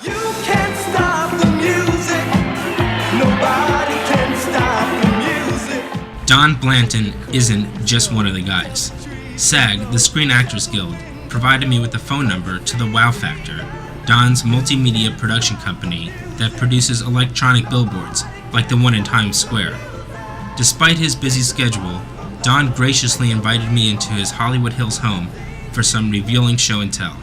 You can't stop the music. Nobody can stop the music. Don Blanton isn't just one of the guys. SAG, the Screen Actors Guild, provided me with a phone number to the Wow Factor, Don's multimedia production company that produces electronic billboards like the one in Times Square. Despite his busy schedule, Don graciously invited me into his Hollywood Hills home for some revealing show and tell.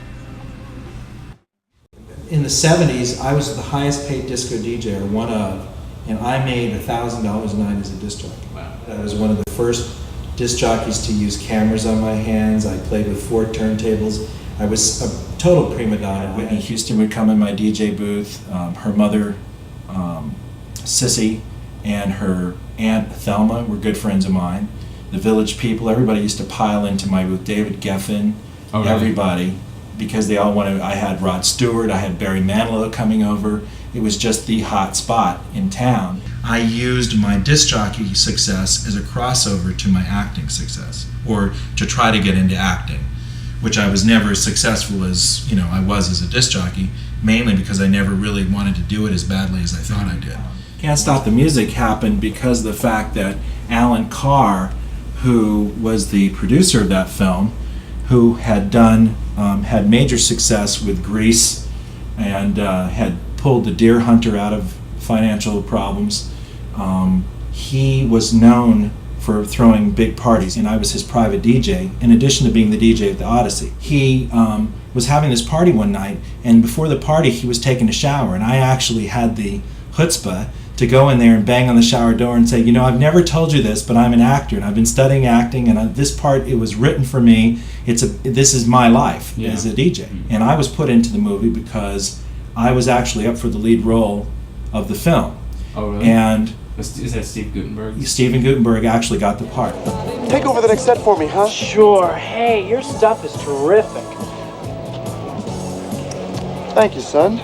In the 70s, I was the highest paid disco DJ, or one of, and I made $1,000 a night as a disc jockey. Wow. I was one of the first disc jockeys to use cameras on my hands. I played with 4 turntables. I was a total prima donna. Whitney Houston would come in my DJ booth. Her mother, Sissy, and her aunt Thelma were good friends of mine. The Village People, everybody used to pile into my booth. David Geffen, everybody, because they all wanted. I had Rod Stewart, I had Barry Manilow coming over. It was just the hot spot in town. I used my disc jockey success as a crossover to my acting success, or to try to get into acting, which I was never as successful as I was as a disc jockey, mainly because I never really wanted to do it as badly as I thought I did. Can't Stop the Music happened because of the fact that Alan Carr, who was the producer of that film, who had had major success with Grease and had pulled The Deer Hunter out of financial problems. He was known for throwing big parties, and I was his private DJ, in addition to being the DJ at the Odyssey. He was having this party one night, and before the party he was taking a shower, and I actually had the chutzpah to go in there and bang on the shower door and say, I've never told you this, but I'm an actor, and I've been studying acting, and this part, it was written for me. This is my life as a DJ. And I was put into the movie because I was actually up for the lead role of the film. Oh, really? And is that Steve Guttenberg? Steven Guttenberg actually got the part. Take over the next set for me, huh? Sure. Hey, your stuff is terrific. Thank you, son.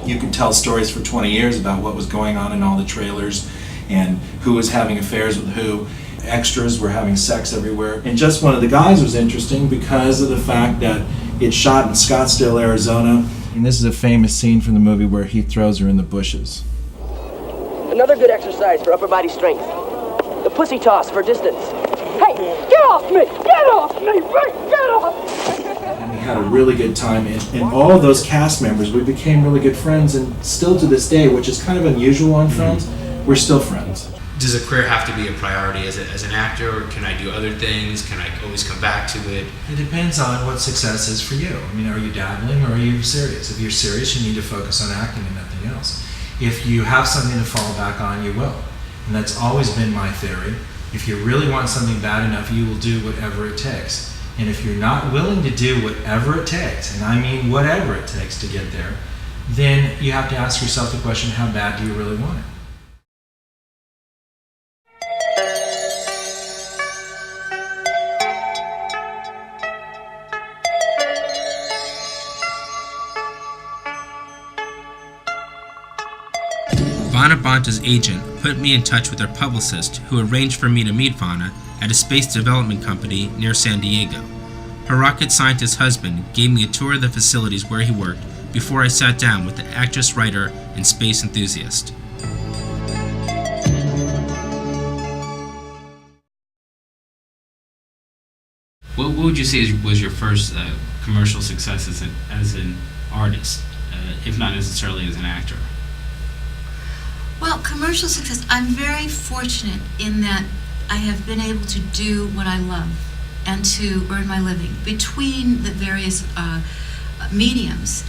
You could tell stories for 20 years about what was going on in all the trailers and who was having affairs with who. Extras were having sex everywhere. And Just One of the Guys was interesting because of the fact that it's shot in Scottsdale, Arizona. And this is a famous scene from the movie where he throws her in the bushes. Another good exercise for upper body strength. The pussy toss for distance. Hey, get off me! Get off me! Rick, get off! And we had a really good time. And all of those cast members, we became really good friends. And still to this day, which is kind of unusual on Friends, we're still friends. Does a career have to be a priority as an actor, or can I do other things? Can I always come back to it? It depends on what success is for you. Are you dabbling or are you serious? If you're serious, you need to focus on acting and nothing else. If you have something to fall back on, you will. And that's always been my theory. If you really want something bad enough, you will do whatever it takes. And if you're not willing to do whatever it takes, and I mean whatever it takes to get there, then you have to ask yourself the question, how bad do you really want it? Vanna Bonta's agent put me in touch with her publicist, who arranged for me to meet Vanna at a space development company near San Diego. Her rocket scientist husband gave me a tour of the facilities where he worked before I sat down with the actress, writer, and space enthusiast. What would you say was your first commercial success as an artist, if not necessarily as an actor? Well, commercial success, I'm very fortunate in that I have been able to do what I love and to earn my living. Between the various mediums,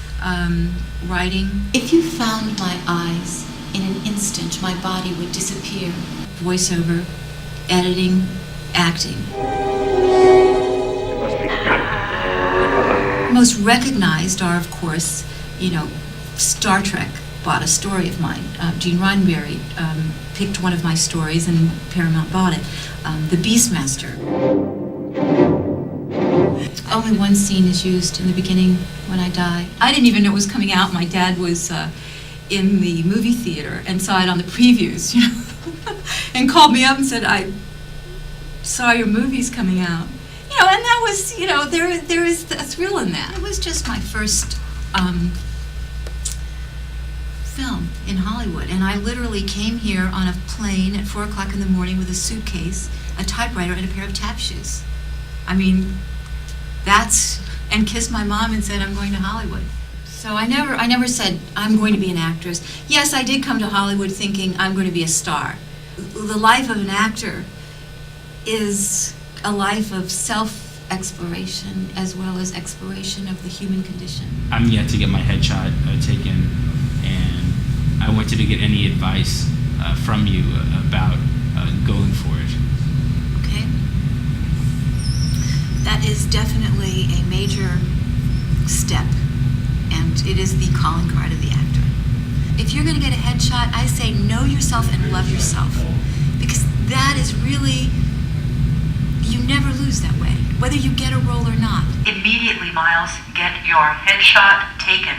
writing. If you found my eyes, in an instant my body would disappear. Voiceover, editing, acting. Most recognized are, of course, Star Trek bought a story of mine. Gene Roddenberry picked one of my stories and Paramount bought it. The Beastmaster. Only one scene is used in the beginning when I die. I didn't even know it was coming out. My dad was in the movie theater and saw it on the previews, and called me up and said, I saw your movie's coming out. And that was, there is a thrill in that. It was just my first film in Hollywood, and I literally came here on a plane at 4 o'clock in the morning with a suitcase, a typewriter, and a pair of tap shoes. I mean, and kissed my mom and said, I'm going to Hollywood. So I never said, I'm going to be an actress. Yes, I did come to Hollywood thinking I'm going to be a star. The life of an actor is a life of self-exploration as well as exploration of the human condition. I'm yet to get my headshot taken, and I wanted to get any advice from you about going for it. Okay? That is definitely a major step, and it is the calling card of the actor. If you're going to get a headshot, I say know yourself and love yourself, because that is really, you never lose that way, whether you get a role or not. Immediately, Myles, get your headshot taken.